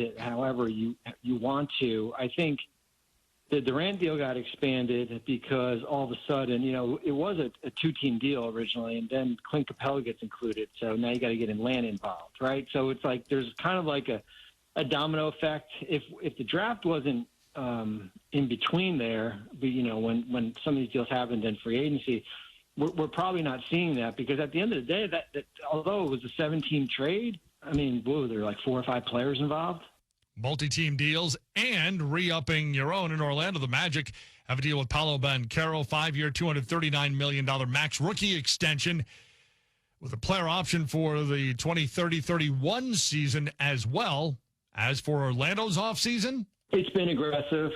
it however you want to. I think the Durant deal got expanded because all of a sudden, it was a two-team deal originally, and then Clint Capella gets included. So now you got to get Atlanta involved, right? So it's like there's kind of like a domino effect. If the draft wasn't in between there, but, when some of these deals happened in free agency, we're probably not seeing that, because at the end of the day, that although it was a 7-team trade, I mean, there were like 4 or 5 players involved. Multi-team deals and re-upping your own in Orlando. The Magic have a deal with Paolo Banchero, 5-year, $239 million max rookie extension with a player option for the 2030-31 season as well. As for Orlando's offseason, it's been aggressive.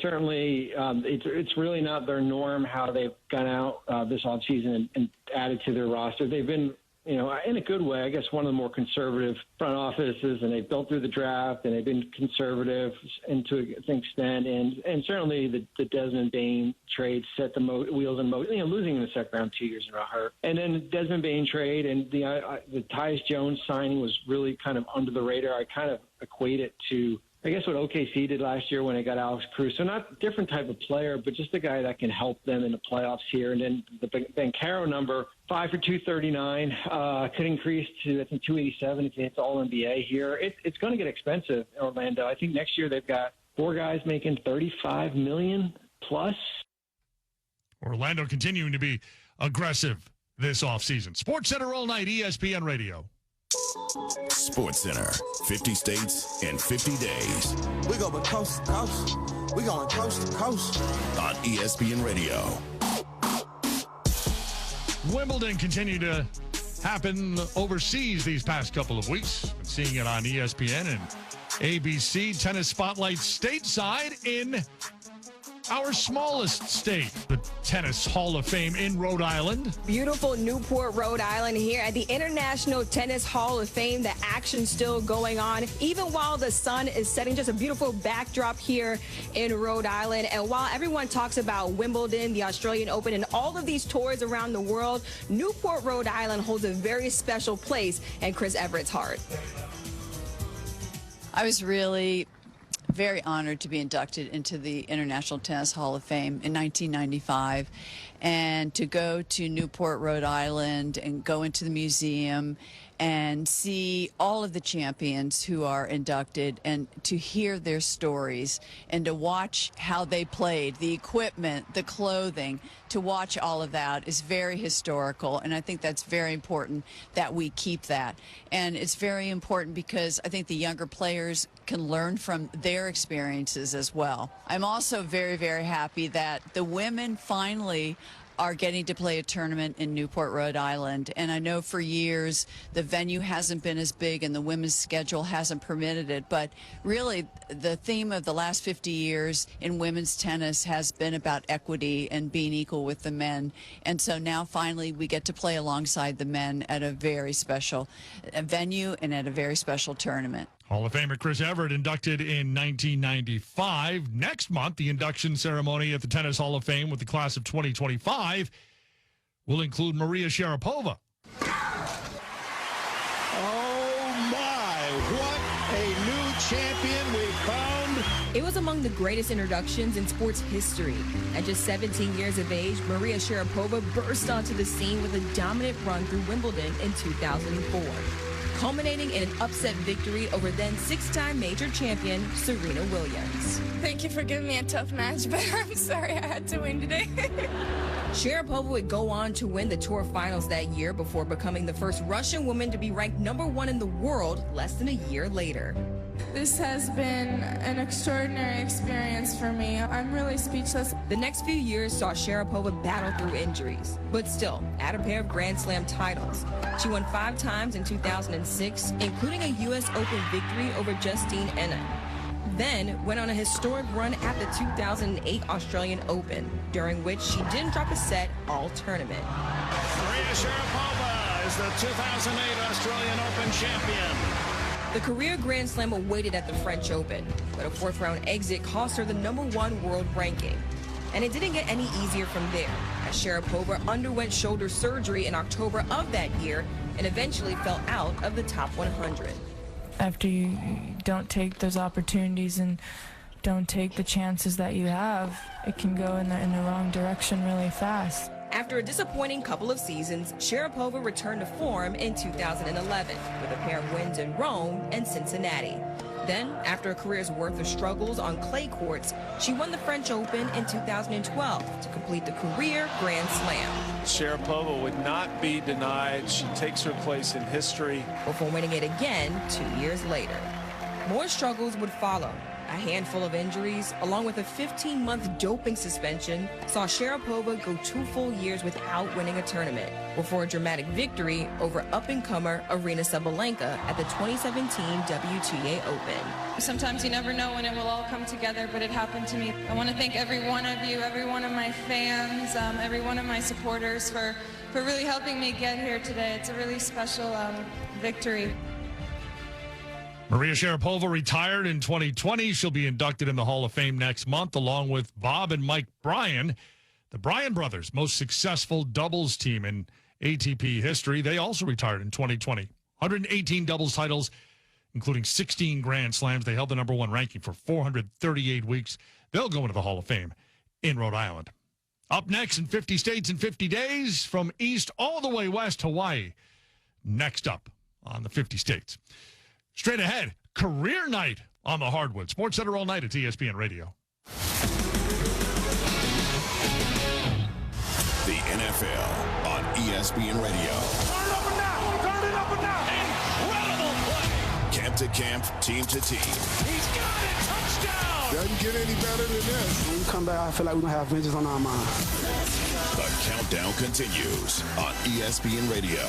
Certainly it's really not their norm how they've gone out this offseason and added to their roster. They've been, in a good way, I guess, one of the more conservative front offices, and they've built through the draft, and they've been conservative to an extent. And certainly the Desmond Bane trade set the wheels in motion. Losing in the second round 2 years in a row hurt. And then the Desmond Bane trade and the Tyus Jones signing was really kind of under the radar. I kind of equate it to, I guess, what OKC did last year when they got Alex Cruz. So not a different type of player, but just a guy that can help them in the playoffs here. And then the Banchero number, 5 for 239, could increase to, I think, 287 if it's all NBA here. It's going to get expensive in Orlando. I think next year they've got 4 guys making $35 million plus. Orlando continuing to be aggressive this offseason. SportsCenter all night, ESPN Radio. SportsCenter, 50 states and 50 days. We go coast to coast. We going coast to coast. On ESPN Radio. Wimbledon continued to happen overseas these past couple of weeks. Been seeing it on ESPN and ABC. Tennis Spotlight stateside in our smallest state, the Tennis Hall of Fame in Rhode Island. Beautiful Newport, Rhode Island here at the International Tennis Hall of Fame. The action's still going on, even while the sun is setting. Just a beautiful backdrop here in Rhode Island. And while everyone talks about Wimbledon, the Australian Open, and all of these tours around the world, Newport, Rhode Island holds a very special place in Chris Everett's heart. I was really very honored to be inducted into the International Tennis Hall of Fame in 1995, and to go to Newport, Rhode Island, and go into the museum and see all of the champions who are inducted, and to hear their stories, and to watch how they played, the equipment, the clothing, to watch all of that is very historical, and I think that's very important that we keep that. And it's very important because I think the younger players can learn from their experiences as well. I'm also very, very happy that the women finally are getting to play a tournament in Newport, Rhode Island. And I know for years the venue hasn't been as big and the women's schedule hasn't permitted it. But really, the theme of the last 50 years in women's tennis has been about equity and being equal with the men. And so now finally we get to play alongside the men at a very special venue and at a very special tournament. Hall of Famer Chris Evert inducted in 1995. Next month, the induction ceremony at the Tennis Hall of Fame with the class of 2025 will include Maria Sharapova. Oh, my. What a new champion we found. It was among the greatest introductions in sports history. At just 17 years of age, Maria Sharapova burst onto the scene with a dominant run through Wimbledon in 2004. Culminating in an upset victory over then 6-time major champion Serena Williams. Thank you for giving me a tough match, but I'm sorry I had to win today. Sharapova would go on to win the tour finals that year before becoming the first Russian woman to be ranked #1 in the world less than a year later. This has been an extraordinary experience for me. I'm really speechless. The next few years saw Sharapova battle through injuries, but still had a pair of Grand Slam titles. She won 5 times in 2006, including a U.S. Open victory over Justine Henin. Then went on a historic run at the 2008 Australian Open, during which she didn't drop a set all tournament. Maria Sharapova is the 2008 Australian Open champion. The career Grand Slam awaited at the French Open, but a 4th-round exit cost her the #1 world ranking. And it didn't get any easier from there, as Sharapova underwent shoulder surgery in October of that year and eventually fell out of the top 100. after you don't take those opportunities and don't take the chances that you have, it can go in the wrong direction really fast. After a disappointing couple of seasons, Sharapova returned to form in 2011 with a pair of wins in Rome and Cincinnati. Then, after a career's worth of struggles on clay courts, she won the French Open in 2012 to complete the career Grand Slam. Sharapova would not be denied. She takes her place in history. Before winning it again 2 years later. More struggles would follow. A handful of injuries, along with a 15-month doping suspension, saw Sharapova go 2 full years without winning a tournament, before a dramatic victory over up-and-comer Aryna Sabalenka at the 2017 WTA Open. Sometimes you never know when it will all come together, but it happened to me. I want to thank every one of you, every one of my fans, every one of my supporters for really helping me get here today. It's a really special victory. Maria Sharapova retired in 2020. She'll be inducted in the Hall of Fame next month, along with Bob and Mike Bryan, the Bryan brothers' most successful doubles team in ATP history. They also retired in 2020. 118 doubles titles, including 16 Grand Slams. They held the #1 ranking for 438 weeks. They'll go into the Hall of Fame in Rhode Island. Up next in 50 States in 50 Days, from east all the way west, Hawaii. Next up on the 50 States. Straight ahead, career night on the hardwood. Sports Center all night at ESPN Radio. The NFL on ESPN Radio. Turn it up and down. Turn it up and down. Incredible play. Camp to camp, team to team. He's got it. Touchdown. Doesn't get any better than this. When we come back, I feel like we're going to have vengeance on our mind. The countdown continues on ESPN Radio.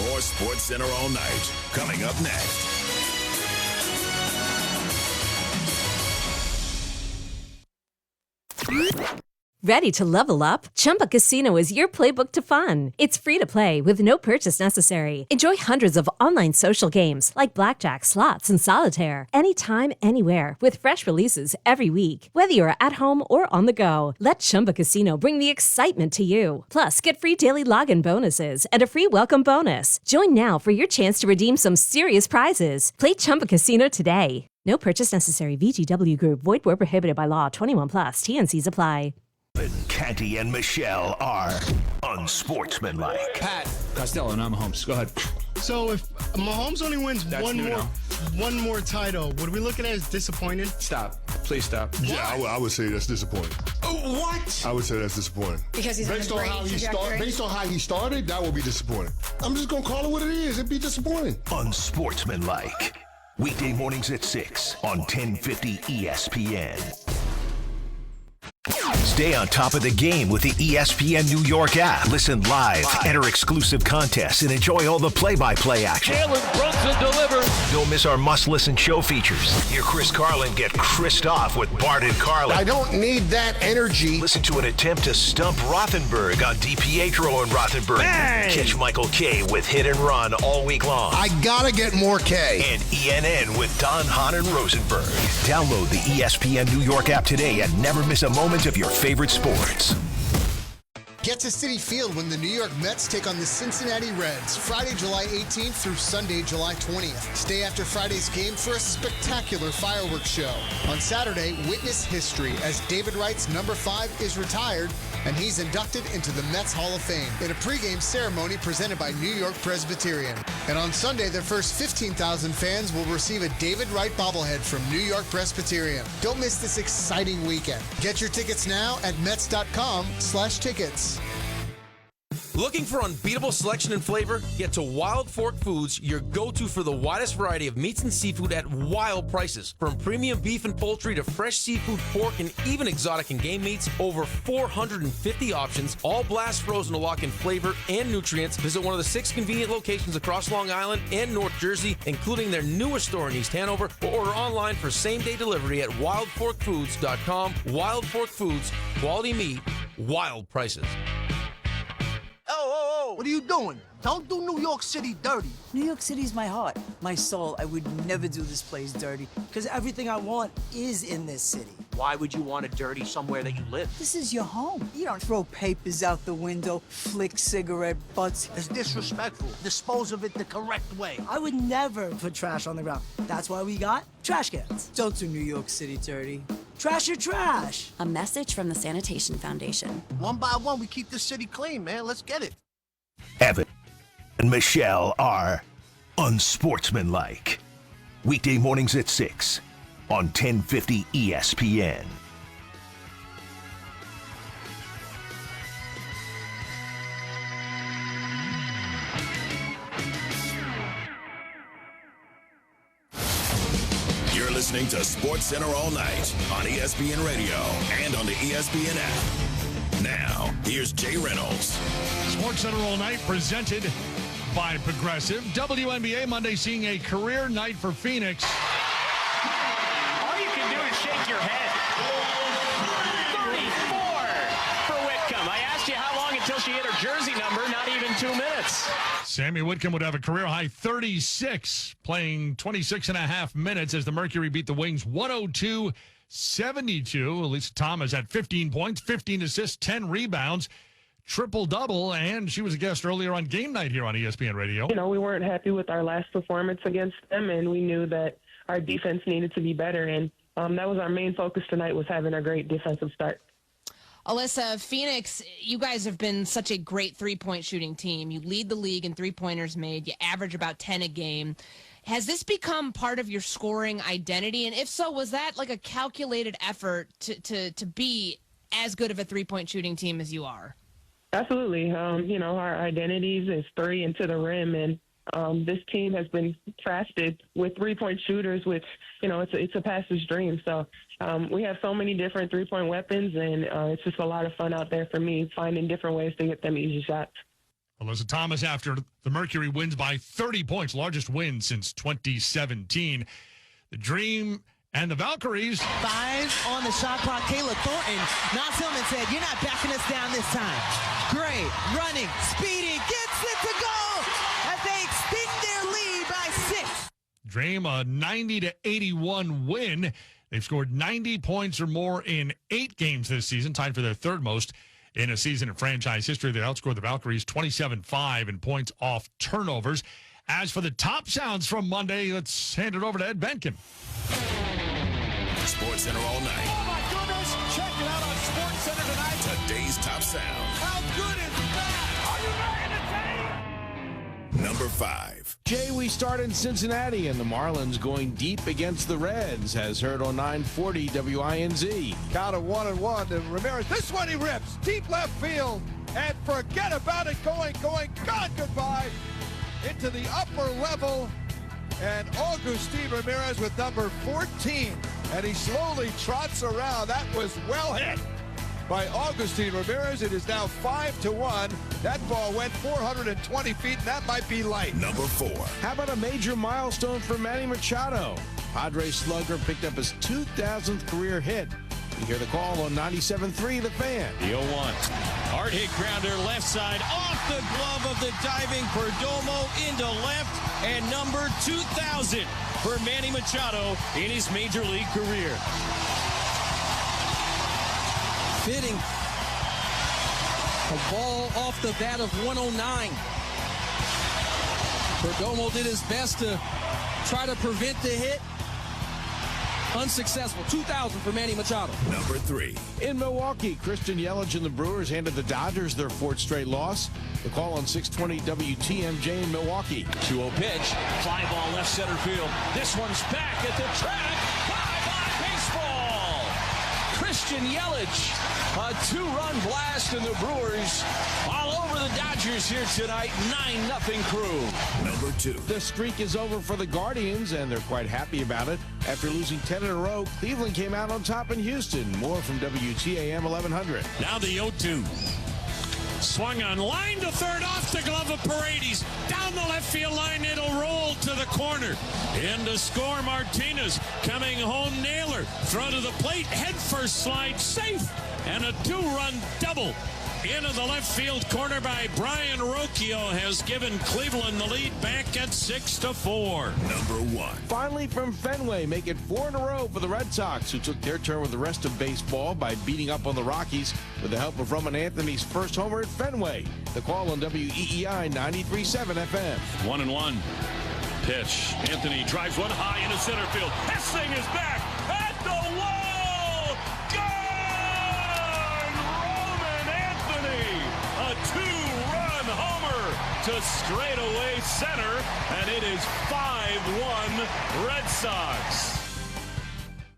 More Sports Center all night. Coming up next. Ready to level up? Chumba Casino is your playbook to fun. It's free to play with no purchase necessary. Enjoy hundreds of online social games like blackjack, slots, and solitaire anytime, anywhere with fresh releases every week. Whether you're at home or on the go, let Chumba Casino bring the excitement to you. Plus, get free daily login bonuses and a free welcome bonus. Join now for your chance to redeem some serious prizes. Play Chumba Casino today. No purchase necessary. VGW Group. Void where prohibited by law. 21+. TNCs apply. Canty and Michelle are unsportsmanlike. Pat Costello, and I'm Mahomes. Go ahead. So if Mahomes only wins one more title, would we look at it as disappointing? Stop. Please stop. Yeah, I would say that's disappointing. What? I would say that's disappointing. Because he's based on how he started, that would be disappointing. I'm just gonna call it what it is. It'd be disappointing. Unsportsmanlike. Weekday mornings at 6 on 1050 ESPN. Stay on top of the game with the ESPN New York app. Listen live, enter exclusive contests, and enjoy all the play-by-play action. Jalen Brunson delivers. Don't miss our must-listen show features. Hear Chris Carlin get Chris'd off with Bart and Carlin. I don't need that energy. Listen to an attempt to stump Rothenberg on DiPietro and Rothenberg. Bang! Catch Michael K with Hit and Run all week long. I gotta get more K. And ENN with Don, Hahn, and Rosenberg. Download the ESPN New York app today and never miss a moment of your favorite sports. Get to Citi Field when the New York Mets take on the Cincinnati Reds, Friday, July 18th through Sunday, July 20th. Stay after Friday's game for a spectacular fireworks show. On Saturday, witness history as David Wright's number 5 is retired and he's inducted into the Mets Hall of Fame in a pregame ceremony presented by New York Presbyterian. And on Sunday, the first 15,000 fans will receive a David Wright bobblehead from New York Presbyterian. Don't miss this exciting weekend. Get your tickets now at Mets.com/tickets. Looking for unbeatable selection and flavor? Get to Wild Fork Foods, your go-to for the widest variety of meats and seafood at wild prices. From premium beef and poultry to fresh seafood, pork, and even exotic and game meats, over 450 options, all blast frozen to lock in flavor and nutrients. Visit one of the 6 convenient locations across Long Island and North Jersey, including their newest store in East Hanover, or order online for same-day delivery at wildforkfoods.com. Wild Fork Foods, quality meat, wild prices. Oh, what are you doing? Don't do New York City dirty. New York City's my heart, my soul. I would never do this place dirty because everything I want is in this city. Why would you want to dirty somewhere that you live? This is your home. You don't throw papers out the window, flick cigarette butts. It's disrespectful. Dispose of it the correct way. I would never put trash on the ground. That's why we got trash cans. Don't do New York City dirty. Trash your trash. A message from the Sanitation Foundation. One by one, we keep this city clean, man. Let's get it. Evan and Michelle are unsportsmanlike. Weekday mornings at 6 on 1050 ESPN. You're listening to Sports Center all night on ESPN Radio and on the ESPN app. Now, here's Jay Reynolds. Sports Center all night presented by Progressive. WNBA Monday seeing a career night for Phoenix. All you can do is shake your head. 34 for Whitcomb. I asked you how long until she hit her jersey number, not even 2 minutes. Sammy Whitcomb would have a career-high 36, playing 26 and a half minutes as the Mercury beat the Wings 102-72. Elisa Thomas had 15 points, 15 assists, 10 rebounds, triple-double, and she was a guest earlier on Game Night here on ESPN Radio. You know, we weren't happy with our last performance against them, and we knew that our defense needed to be better, and that was our main focus tonight, was having a great defensive start. Alyssa, Phoenix, you guys have been such a great three-point shooting team. You lead the league in three-pointers made. You average about 10 a game. Has this become part of your scoring identity? And if so, was that like a calculated effort to be as good of a three-point shooting team as you are? Absolutely. You know, our identities is three and to the rim, and this team has been crafted with three-point shooters, which, you know, it's a passer's dream. So we have so many different three-point weapons, and it's just a lot of fun out there for me, finding different ways to get them easy shots. Alyssa Thomas after the Mercury wins by 30 points, largest win since 2017. The Dream and the Valkyries. 5 on the shot clock. Kayla Thornton knocks him and said, "You're not backing us down this time." Great running, speeding, gets it to go as they extend their lead by 6. Dream a 90-81 win. They've scored 90 points or more in 8 games this season, tied for their third most in a season in franchise history. They outscored the Valkyries 27-5 in points off turnovers. As for the top sounds from Monday, let's hand it over to Ed Benkin. Sports Center all night. Oh, my goodness. Check it out on Sports Center tonight. Today's top sound. How good is that? Are you ready to take? Number 5. Jay, we start in Cincinnati, and the Marlins going deep against the Reds, as heard on 940 WINZ. Count of 1-1 to Ramirez. This one he rips. Deep left field. And forget about it. Gone goodbye. Into the upper level. And Augustin Ramirez with number 14. And he slowly trots around. That was well hit by Augustin Ramirez. It is now 5-1. That ball went 420 feet, and that might be light. Number 4. How about a major milestone for Manny Machado? Padres slugger picked up his 2,000th career hit. You hear the call on 97.3 The Fan. The 0-1. Hard hit grounder left side off the glove of the diving Perdomo into left, and number 2,000 for Manny Machado in his major league career. Fitting. A ball off the bat of 109. Perdomo did his best to try to prevent the hit. Unsuccessful. 2,000 for Manny Machado. Number 3. In Milwaukee, Christian Yelich and the Brewers handed the Dodgers their 4th straight loss. The call on 620 WTMJ in Milwaukee. 2-0 pitch. Fly ball left center field. This one's back at the track. Bye-bye baseball. Christian Yelich. A 2-run blast, and the Brewers all over the Dodgers here tonight. 9-0 crew. Number 2. The streak is over for the Guardians, and they're quite happy about it. After losing 10 in a row, Cleveland came out on top in Houston. More from WTAM 1100. Now the 0-2. Swung on, line to third, off the glove of Paredes. Down the left field line, it'll roll to the corner. In to score, Martinez. Coming home, Naylor. Throw to the plate, head first slide, safe. And a 2-run double into the left field corner by Brian Rocchio has given Cleveland the lead back at 6-4. Number 1. Finally from Fenway, make it 4 in a row for the Red Sox, who took their turn with the rest of baseball by beating up on the Rockies with the help of Roman Anthony's first homer at Fenway. The call on WEEI 93.7 FM. 1-1. Pitch. Anthony drives one high into center field. This thing is back at the wall. Gone! Roman Anthony, a 2-run homer to straightaway center, and it is 5-1 Red Sox.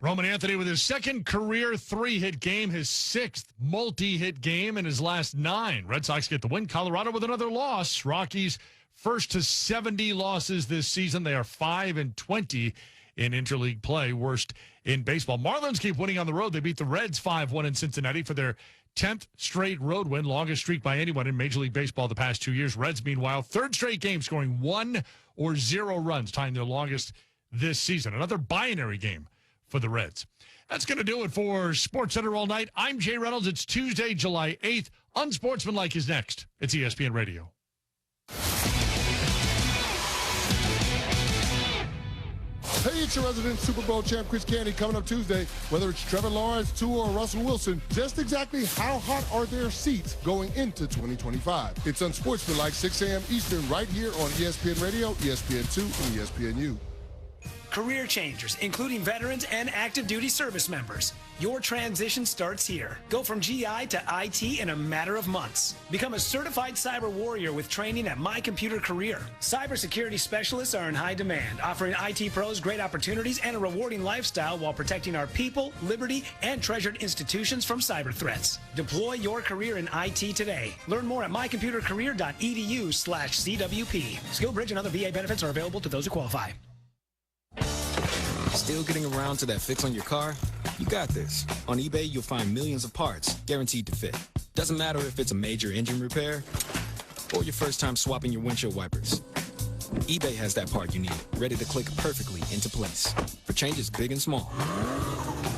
Roman Anthony with his second career 3-hit game, his 6th multi-hit game in his last 9. Red Sox get the win. Colorado with another loss. Rockies first to 70 losses this season. They are 5-20 in interleague play, worst in baseball. Marlins keep winning on the road. They beat the Reds 5-1 in Cincinnati for their 10th straight road win, longest streak by anyone in Major League Baseball the past 2 years. Reds, meanwhile, 3rd straight game scoring 1 or 0 runs, tying their longest this season. Another binary game for the Reds. That's going to do it for SportsCenter All Night. I'm Jay Reynolds. It's Tuesday, July 8th. Unsportsmanlike is next. It's ESPN Radio. Hey, it's your resident Super Bowl champ, Chris Candy, coming up Tuesday. Whether it's Trevor Lawrence, Tua, or Russell Wilson, just exactly how hot are their seats going into 2025? It's Unsportsmanlike, 6 a.m. Eastern, right here on ESPN Radio, ESPN2, and ESPNU. Career changers, including veterans and active duty service members. Your transition starts here. Go from GI to IT in a matter of months. Become a certified cyber warrior with training at My Computer Career. Cybersecurity specialists are in high demand, offering IT pros great opportunities and a rewarding lifestyle while protecting our people, liberty, and treasured institutions from cyber threats. Deploy your career in IT today. Learn more at mycomputercareer.edu/CWP. SkillBridge and other VA benefits are available to those who qualify. Still getting around to that fix on your car? You got this. On eBay, you'll find millions of parts guaranteed to fit. Doesn't matter if it's a major engine repair or your first time swapping your windshield wipers. eBay has that part you need, ready to click perfectly into place for changes big and small,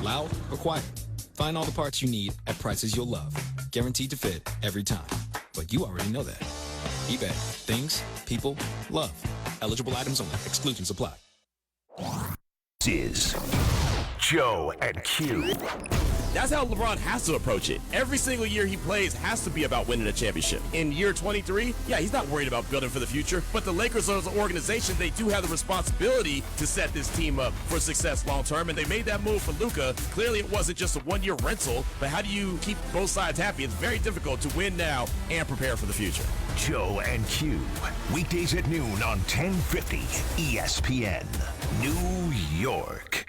loud or quiet. Find all the parts you need at prices you'll love, guaranteed to fit every time. But you already know that. eBay. Things, people, love. Eligible items only. Exclusions apply. Is Joe and Q. That's how LeBron has to approach it. Every single year he plays has to be about winning a championship. In year 23, yeah, he's not worried about building for the future, but the Lakers as an organization, they do have the responsibility to set this team up for success long term, and they made that move for Luka. Clearly it wasn't just a one-year rental, but how do you keep both sides happy? It's very difficult to win now and prepare for the future. Joe and Q, weekdays at noon on 1050 ESPN, New York.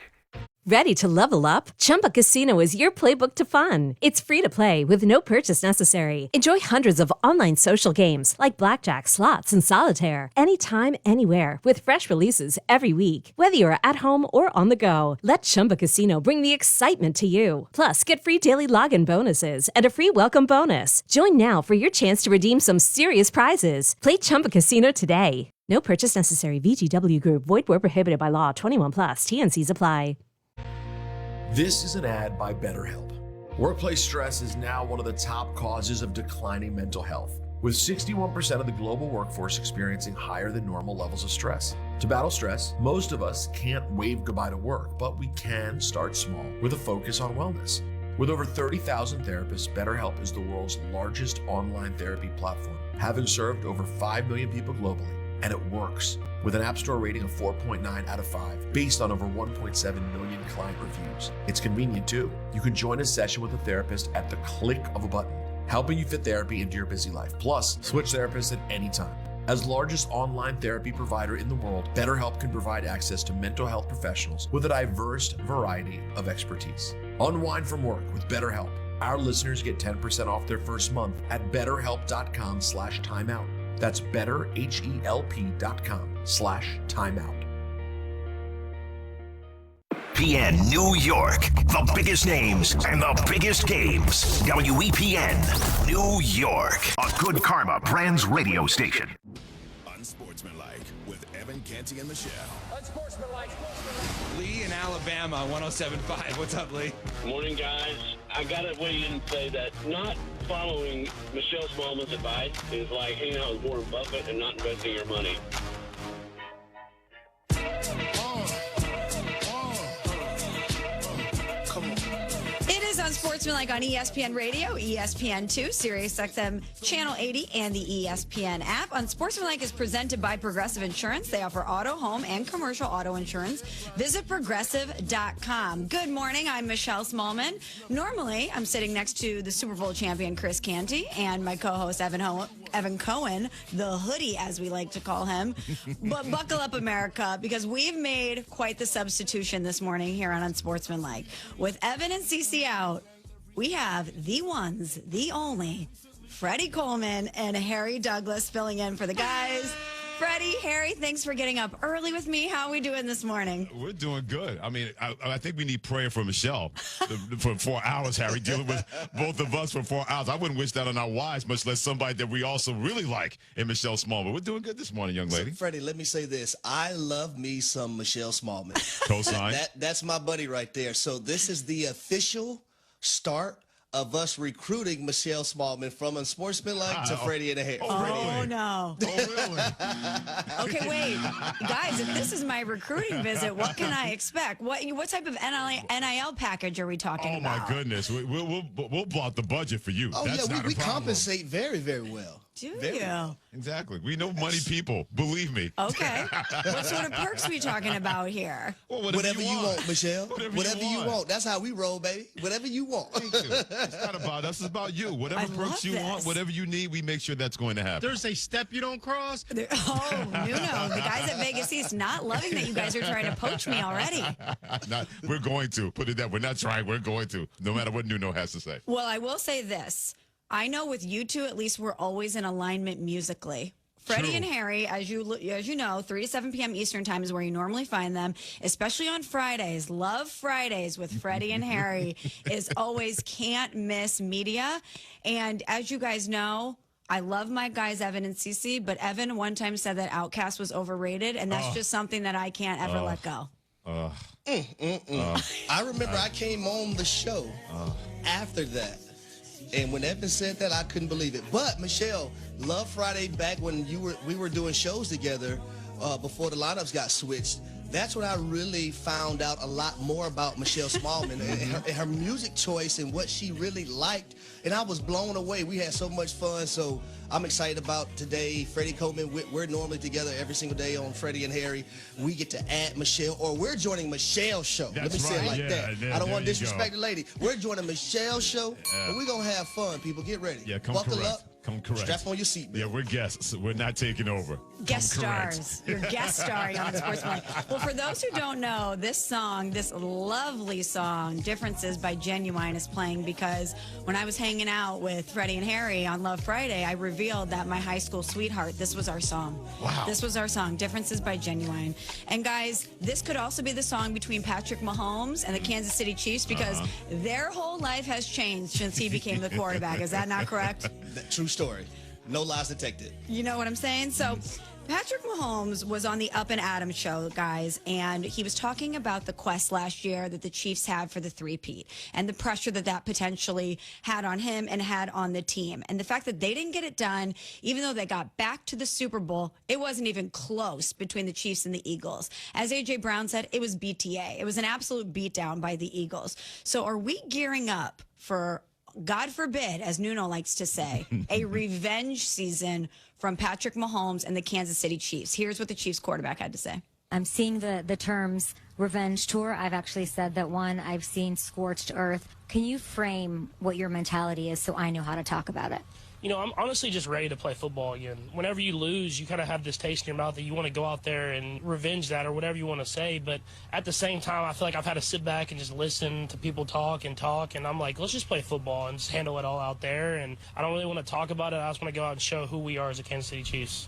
Ready to level up? Chumba Casino is your playbook to fun. It's free to play with no purchase necessary. Enjoy hundreds of online social games like blackjack, slots, and solitaire anytime, anywhere with fresh releases every week. Whether you're at home or on the go, let Chumba Casino bring the excitement to you. Plus, get free daily login bonuses and a free welcome bonus. Join now for your chance to redeem some serious prizes. Play Chumba Casino today. No purchase necessary. VGW Group. Void where prohibited by law. 21+. TNCs apply. This is an ad by BetterHelp. Workplace stress is now one of the top causes of declining mental health, with 61% of the global workforce experiencing higher than normal levels of stress. To battle stress, most of us can't wave goodbye to work, but we can start small with a focus on wellness. With over 30,000 therapists, BetterHelp is the world's largest online therapy platform, having served over 5 million people globally. And it works, with an App Store rating of 4.9 out of 5, based on over 1.7 million client reviews. It's convenient too. You can join a session with a therapist at the click of a button, helping you fit therapy into your busy life. Plus, switch therapists at any time. As largest online therapy provider in the world, BetterHelp can provide access to mental health professionals with a diverse variety of expertise. Unwind from work with BetterHelp. Our listeners get 10% off their first month at betterhelp.com/timeout. That's betterhelp.com/timeout. PN New York, the biggest names and the biggest games. WEPN New York, a Good Karma Brands radio station. Unsportsmanlike with Evan Canty and Michelle. Unsportsmanlike. Lee in Alabama, 107.5. What's up, Lee? Morning, guys. I got to weigh in and say that not following Michelle Smallman's advice is like hanging out with Warren Buffett and not investing your money. It is Unsportsmanlike on ESPN Radio, ESPN2, SiriusXM Channel 80, and the ESPN app. Unsportsmanlike is presented by Progressive Insurance. They offer auto, home, and commercial auto insurance. Visit Progressive.com. Good morning. I'm Michelle Smallman. Normally, I'm sitting next to the Super Bowl champion Chris Canty and my co-host Evan Cohen, the hoodie, as we like to call him. But buckle up, America, because we've made quite the substitution this morning here on Unsportsmanlike. With Evan and Cece out, we have the ones, the only, Freddie Coleman and Harry Douglas filling in for the guys. Freddie, Harry, thanks for getting up early with me. How are we doing this morning? We're doing good. I mean, I think we need prayer for Michelle for 4 hours, Harry, dealing with both of us for 4 hours. I wouldn't wish that on our wives, much less somebody that we also really like in Michelle Smallman. We're doing good this morning, young lady. So, Freddie, let me say this. I love me some Michelle Smallman. Co-sign. That's my buddy right there. So this is the official start of us recruiting Michelle Smallman from Unsportsmanlike to Freddie and the Hair. Oh, no. Okay, wait. Guys, if this is my recruiting visit, what can I expect? What type of NIL package are we talking about? Oh, my goodness. We'll block the budget for you. Oh, That's yeah, not we a problem. compensate very, very well. Do you? Exactly. We know money people. Believe me. Okay. What sort of perks are we talking about here? Well, whatever you want, Michelle. Whatever you want. That's how we roll, baby. Whatever you want. Thank you. It's not about us. It's about you. Whatever perks you want, whatever you need, we make sure that's going to happen. There's a step you don't cross. Oh, Nuno. The guys at Vegas East not loving that you guys are trying to poach me already. We're going to. Put it that we're not trying. We're going to. No matter what Nuno has to say. Well, I will say this. I know with you two, at least we're always in alignment musically. Freddie and Harry, as you know, 3 to 7 p.m. Eastern time is where you normally find them, especially on Fridays. Love Fridays with Freddie and Harry is always can't miss media. And as you guys know, I love my guys, Evan and Cece, but Evan one time said that Outkast was overrated, and that's just something that I can't ever let go. I remember I came on the show after that. And when Evan said that, I couldn't believe it. But Michelle, Love Friday, back when we were doing shows together before the lineups got switched, that's when I really found out a lot more about Michelle Smallman and her music choice and what she really liked. And I was blown away. We had so much fun. So I'm excited about today. Freddie Coleman, we're normally together every single day on Freddie and Harry. We get to add Michelle, or we're joining Michelle's show. Let me say it like that. I don't want to disrespect the lady. We're joining Michelle's show, and we're going to have fun, people. Get ready. Yeah, Buckle up. Come correct. Strap on your seatbelt. Yeah, we're guests. We're not taking over. Guest stars. You're guest starring on Unsportsmanlike. Well, for those who don't know, this song, this lovely song, Differences by Genuine, is playing because when I was hanging out with Freddie and Harry on Love Friday, I revealed that my high school sweetheart, this was our song. Wow. This was our song, Differences by Genuine. And guys, this could also be the song between Patrick Mahomes and the Kansas City Chiefs because their whole life has changed since he became the quarterback. Is that not correct? True story. No lies detected. You know what I'm saying? So Patrick Mahomes was on the Up and Adams show, guys, and he was talking about the quest last year that the Chiefs had for the three-peat and the pressure that potentially had on him and had on the team. And the fact that they didn't get it done, even though they got back to the Super Bowl, it wasn't even close between the Chiefs and the Eagles. As A.J. Brown said, it was BTA. It was an absolute beatdown by the Eagles. So are we gearing up for, God forbid, as Nuno likes to say, a revenge season from Patrick Mahomes and the Kansas City Chiefs? Here's what the Chiefs quarterback had to say. I'm seeing the terms revenge tour. I've actually said that one. I've seen scorched earth. Can you frame what your mentality is so I know how to talk about it? You know, I'm honestly just ready to play football again. Whenever you lose, you kind of have this taste in your mouth that you want to go out there and revenge that or whatever you want to say. But at the same time, I feel like I've had to sit back and just listen to people talk. And I'm like, let's just play football and just handle it all out there. And I don't really want to talk about it. I just want to go out and show who we are as a Kansas City Chiefs.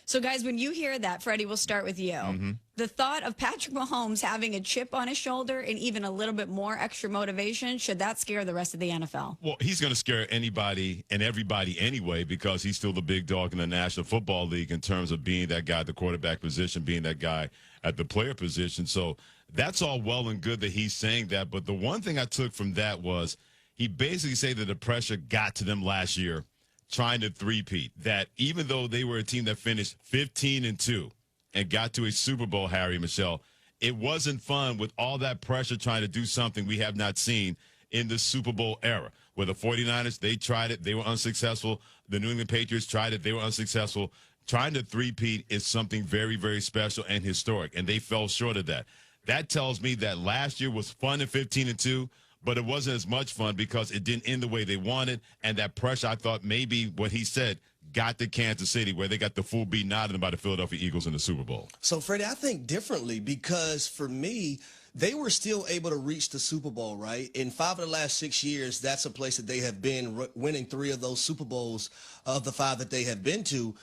So, guys, when you hear that, Freddie, we'll start with you. The thought of Patrick Mahomes having a chip on his shoulder and even a little bit more extra motivation, should that scare the rest of the NFL? Well, he's going to scare anybody and everybody anyway because he's still the big dog in the National Football League in terms of being that guy at the quarterback position, being that guy at the player position. So that's all well and good that he's saying that. But the one thing I took from that was he basically said that the pressure got to them last year trying to three-peat, that even though they were a team that finished 15-2 and got to a Super Bowl, Harry, Michelle, it wasn't fun with all that pressure trying to do something we have not seen in the Super Bowl era. Where the 49ers, they tried it, they were unsuccessful. The New England Patriots tried it, they were unsuccessful. Trying to three-peat is something very, very special and historic, and they fell short of that. That tells me that last year was fun at 15-2, but it wasn't as much fun because it didn't end the way they wanted, and that pressure, I thought maybe what he said got to Kansas City, where they got the full beat out of them by the Philadelphia Eagles in the Super Bowl. So, Freddie, I think differently because for me, they were still able to reach the Super Bowl, right? In 5 of the last 6 years, that's a place that they have been, winning 3 of those Super Bowls of the 5 that they have been to.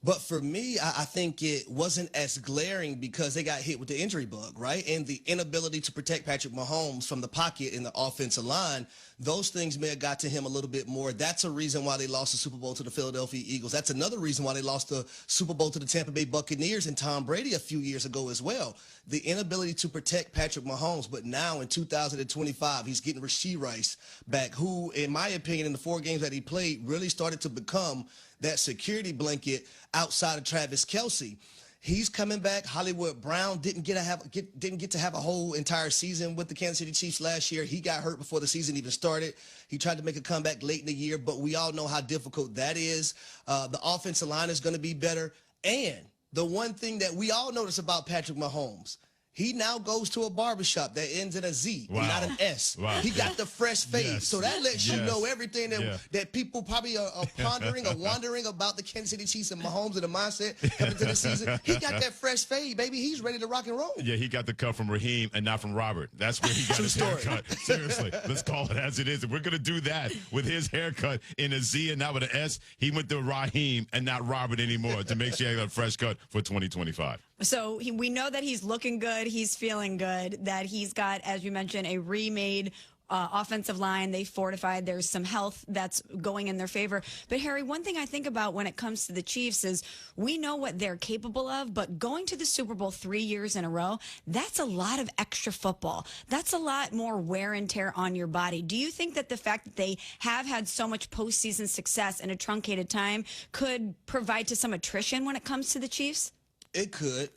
But for me, I think it wasn't as glaring because they got hit with the injury bug, right? And the inability to protect Patrick Mahomes from the pocket in the offensive line, those things may have got to him a little bit more. That's a reason why they lost the Super Bowl to the Philadelphia Eagles. That's another reason why they lost the Super Bowl to the Tampa Bay Buccaneers and Tom Brady a few years ago as well. The inability to protect Patrick Mahomes. But now in 2025, he's getting Rashee Rice back, who, in my opinion, in the 4 games that he played, really started to become that security blanket outside of Travis Kelce. He's coming back. Hollywood Brown didn't get to have a whole entire season with the Kansas City Chiefs last year. He got hurt before the season even started. He tried to make a comeback late in the year, but we all know how difficult that is. The offensive line is going to be better. And the one thing that we all notice about Patrick Mahomes, he now goes to a barbershop that ends in a Z, and not an S. Wow. He got the fresh fade. Yes. So that lets you know everything that people probably are pondering or wondering about the Kansas City Chiefs and Mahomes and the mindset coming to the season. He got that fresh fade, baby. He's ready to rock and roll. Yeah, he got the cut from Raheem and not from Robert. That's where he got his haircut. Seriously, let's call it as it is. If we're going to do that with his haircut in a Z and not with an S, he went to Raheem and not Robert anymore to make sure he got a fresh cut for 2025. So we know that he's looking good. He's feeling good, that he's got, as you mentioned, a remade offensive line. They fortified. There's some health that's going in their favor. But, Harry, one thing I think about when it comes to the Chiefs is we know what they're capable of, but going to the Super Bowl 3 years in a row, that's a lot of extra football. That's a lot more wear and tear on your body. Do you think that the fact that they have had so much postseason success in a truncated time could provide to some attrition when it comes to the Chiefs? It could,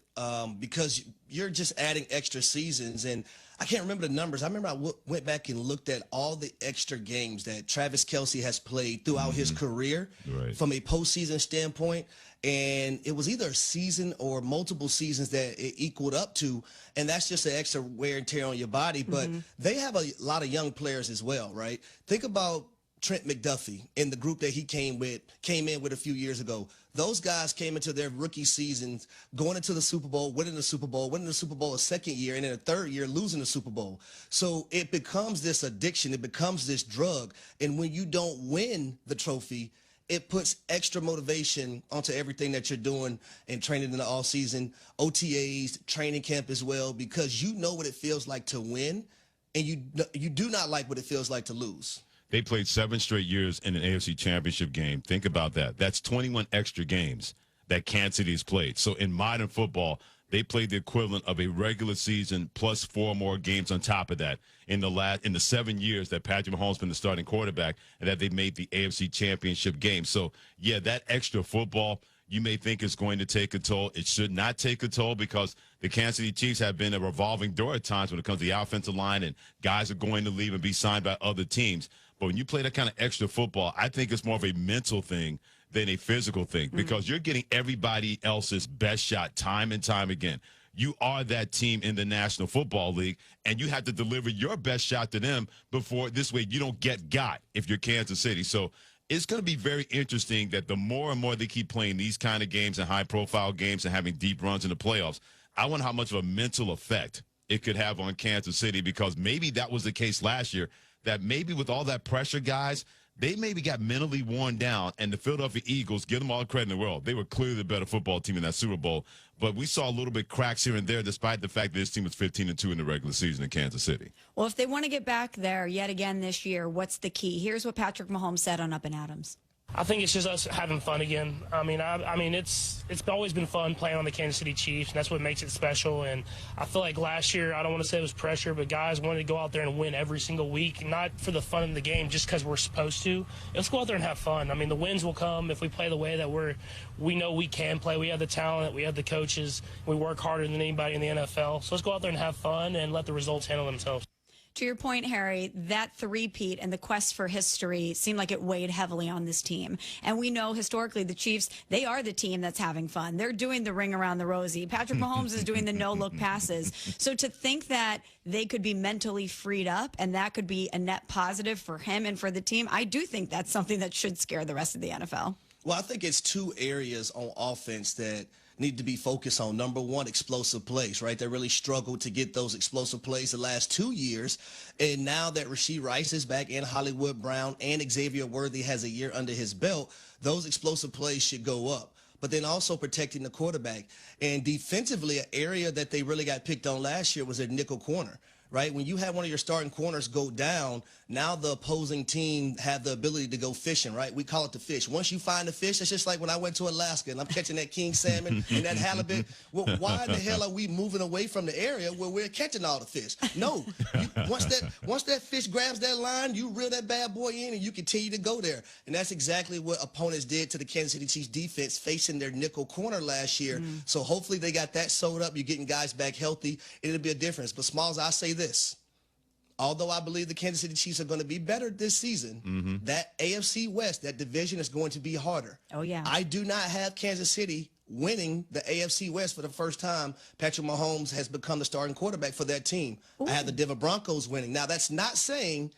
because you're just adding extra seasons. And I can't remember the numbers. I remember I went back and looked at all the extra games that Travis Kelce has played throughout his career from a postseason standpoint. And it was either a season or multiple seasons that it equaled up to. And that's just an extra wear and tear on your body. But they have a lot of young players as well, right? Think about Trent McDuffie in the group that he came in with a few years ago. Those guys came into their rookie seasons going into the Super Bowl, winning the Super Bowl a second year, and then a third year losing the Super Bowl. So it becomes this addiction. It becomes this drug. And when you don't win the trophy, it puts extra motivation onto everything that you're doing and training in the off season, OTAs, training camp as well, because you know what it feels like to win, and you do not like what it feels like to lose. They played 7 straight years in an AFC Championship game. Think about that. That's 21 extra games that Kansas City has played. So in modern football, they played the equivalent of a regular season plus 4 more games on top of that in the 7 years that Patrick Mahomes has been the starting quarterback and that they made the AFC Championship game. So, yeah, that extra football you may think is going to take a toll. It should not take a toll because the Kansas City Chiefs have been a revolving door at times when it comes to the offensive line, and guys are going to leave and be signed by other teams. But when you play that kind of extra football, I think it's more of a mental thing than a physical thing because you're getting everybody else's best shot time and time again. You are that team in the National Football League, and you have to deliver your best shot to them before this way you don't get got if you're Kansas City. So it's going to be very interesting that the more and more they keep playing these kind of games and high-profile games and having deep runs in the playoffs, I wonder how much of a mental effect it could have on Kansas City because maybe that was the case last year, that maybe with all that pressure, guys, they maybe got mentally worn down, and the Philadelphia Eagles, give them all the credit in the world, they were clearly the better football team in that Super Bowl. But we saw a little bit cracks here and there despite the fact that this team was 15-2 in the regular season in Kansas City. Well, if they want to get back there yet again this year, what's the key? Here's what Patrick Mahomes said on Up and Adams. I think it's just us having fun again. I mean, it's always been fun playing on the Kansas City Chiefs, and that's what makes it special. And I feel like last year, I don't want to say it was pressure, but guys wanted to go out there and win every single week, not for the fun of the game, just because we're supposed to. Let's go out there and have fun. I mean, the wins will come if we play the way that we know we can play. We have the talent, we have the coaches, we work harder than anybody in the NFL. So let's go out there and have fun and let the results handle themselves. To your point, Harry, that three-peat and the quest for history seemed like it weighed heavily on this team. And we know historically the Chiefs, they are the team that's having fun. They're doing the ring around the rosy. Patrick Mahomes is doing the no-look passes. So to think that they could be mentally freed up and that could be a net positive for him and for the team, I do think that's something that should scare the rest of the NFL. Well, I think it's two areas on offense that need to be focused on. Number one, explosive plays, right? They really struggled to get those explosive plays the last 2 years. And now that Rashee Rice is back and Hollywood Brown and Xavier Worthy has a year under his belt, those explosive plays should go up. But then also protecting the quarterback. And defensively, an area that they really got picked on last year was at nickel corner. Right? When you have one of your starting corners go down, now the opposing team have the ability to go fishing, right? We call it the fish. Once you find the fish, it's just like when I went to Alaska and I'm catching that king salmon and that halibut. Well, why the hell are we moving away from the area where we're catching all the fish? No. Once that fish grabs that line, you reel that bad boy in and you continue to go there. And that's exactly what opponents did to the Kansas City Chiefs defense facing their nickel corner last year. So hopefully they got that sewed up. You're getting guys back healthy. It'll be a difference. But Smalls, I say this. Although I believe the Kansas City Chiefs are going to be better this season, that AFC West, that division is going to be harder. Oh, yeah. I do not have Kansas City winning the AFC West for the first time. Patrick Mahomes has become the starting quarterback for that team. Ooh. I have the Denver Broncos winning. Now, that's not saying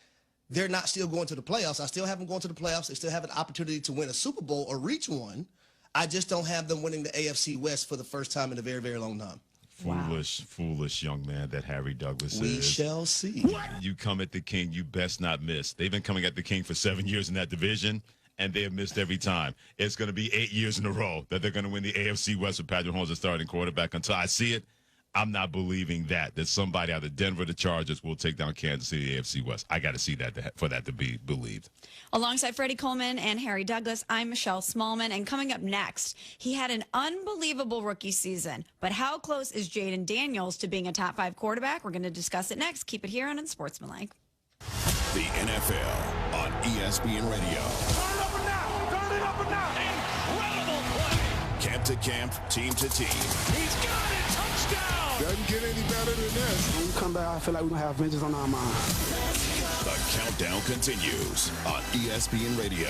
they're not still going to the playoffs. I still have them going to the playoffs. They still have an opportunity to win a Super Bowl or reach one. I just don't have them winning the AFC West for the first time in a very, very long time. Foolish young man that Harry Douglas is. We shall see. You come at the king, you best not miss. They've been coming at the king for 7 years in that division, and they have missed every time. It's going to be 8 years in a row that they're going to win the AFC West with Patrick Mahomes as starting quarterback. Until I see it, I'm not believing that somebody out of Denver, the Chargers, will take down Kansas City, AFC West. I got to see that for that to be believed. Alongside Freddie Coleman and Harry Douglas, I'm Michelle Smallman. And coming up next, he had an unbelievable rookie season. But how close is Jaden Daniels to being a top 5 quarterback? We're going to discuss it next. Keep it here on Unsportsmanlike. The NFL on ESPN Radio. Turn it up and down. Turn it up and down. Incredible play. Camp to camp, team to team. He's got it. Touchdown. Doesn't get any better than this. When we come back, I feel like we're going to have vengeance on our mind. The countdown continues on ESPN Radio.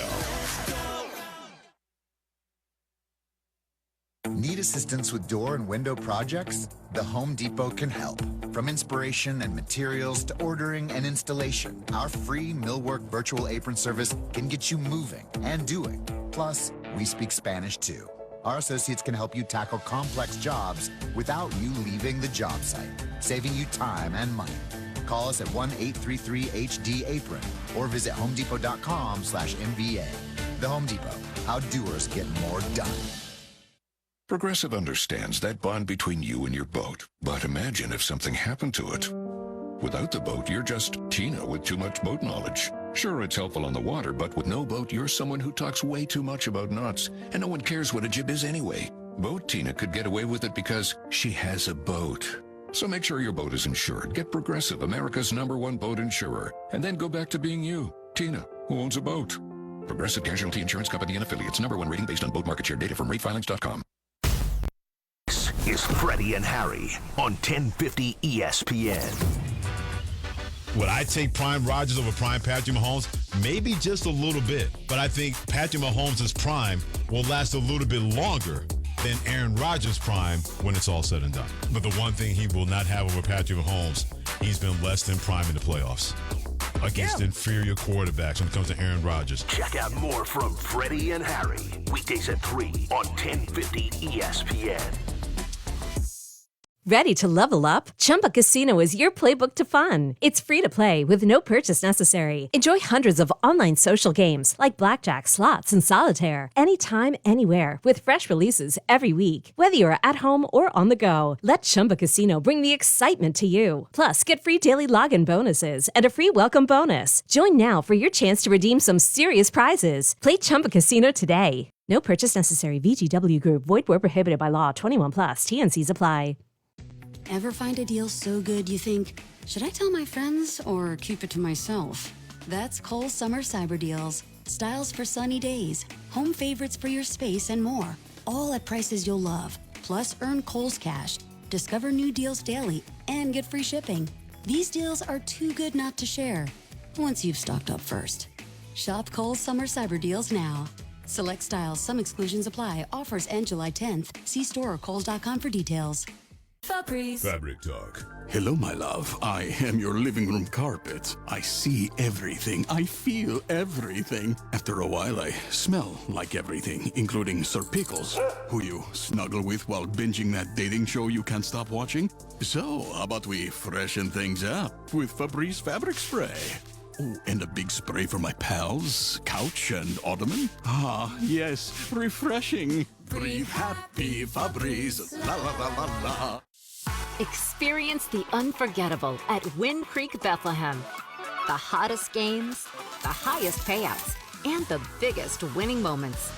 Need assistance with door and window projects? The Home Depot can help. From inspiration and materials to ordering and installation, our free Millwork virtual apron service can get you moving and doing. Plus, we speak Spanish too. Our associates can help you tackle complex jobs without you leaving the job site, saving you time and money. Call us at 1-833-HD-APRON or visit homedepot.com/MVA. The Home Depot, how doers get more done. Progressive understands that bond between you and your boat. But imagine if something happened to it. Without the boat, you're just Tina with too much boat knowledge. Sure, it's helpful on the water, but with no boat, you're someone who talks way too much about knots, and no one cares what a jib is anyway. Boat Tina could get away with it because she has a boat. So make sure your boat is insured. Get Progressive, America's #1 boat insurer, and then go back to being you, Tina, who owns a boat. Progressive Casualty Insurance Company and Affiliates, #1 rating based on boat market share data from ratefilings.com. This is Freddie and Harry on 1050 ESPN. Would I take Prime Rodgers over Prime Patrick Mahomes? Maybe just a little bit. But I think Patrick Mahomes' prime will last a little bit longer than Aaron Rodgers' prime when it's all said and done. But the one thing he will not have over Patrick Mahomes, he's been less than prime in the playoffs against inferior quarterbacks when it comes to Aaron Rodgers. Check out more from Freddie and Harry. Weekdays at 3 on 1050 ESPN. Ready to level up? Chumba Casino is your playbook to fun. It's free to play with no purchase necessary. Enjoy hundreds of online social games like blackjack, slots, and solitaire anytime, anywhere with fresh releases every week. Whether you're at home or on the go, let Chumba Casino bring the excitement to you. Plus, get free daily login bonuses and a free welcome bonus. Join now for your chance to redeem some serious prizes. Play Chumba Casino today. No purchase necessary. VGW Group. Void where prohibited by law. 21 plus. TNCs apply. Ever find a deal so good you think, should I tell my friends or keep it to myself? That's Kohl's Summer Cyber Deals. Styles for sunny days, home favorites for your space, and more. All at prices you'll love. Plus, earn Kohl's Cash. Discover new deals daily and get free shipping. These deals are too good not to share. Once you've stocked up first. Shop Kohl's Summer Cyber Deals now. Select styles, some exclusions apply. Offers end July 10th. See store or kohls.com for details. Fabrice. Fabric Talk. Hello, my love. I am your living room carpet. I see everything. I feel everything. After a while, I smell like everything, including Sir Pickles, who you snuggle with while binging that dating show you can't stop watching. So, how about we freshen things up with Fabrice Fabric Spray? Oh, and a big spray for my pals, couch and ottoman. Ah, yes, refreshing. Breathe happy, Fabrice. La la la la la. Experience the unforgettable at Wind Creek Bethlehem. The hottest games, the highest payouts, and the biggest winning moments.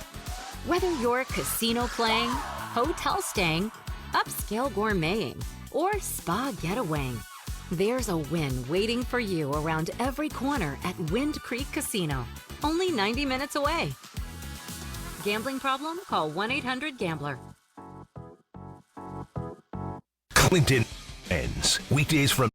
Whether you're casino playing, hotel staying, upscale gourmeting, or spa getawaying, there's a win waiting for you around every corner at Wind Creek Casino. Only 90 minutes away. Gambling problem? Call 1-800-GAMBLER. Clinton ends weekdays from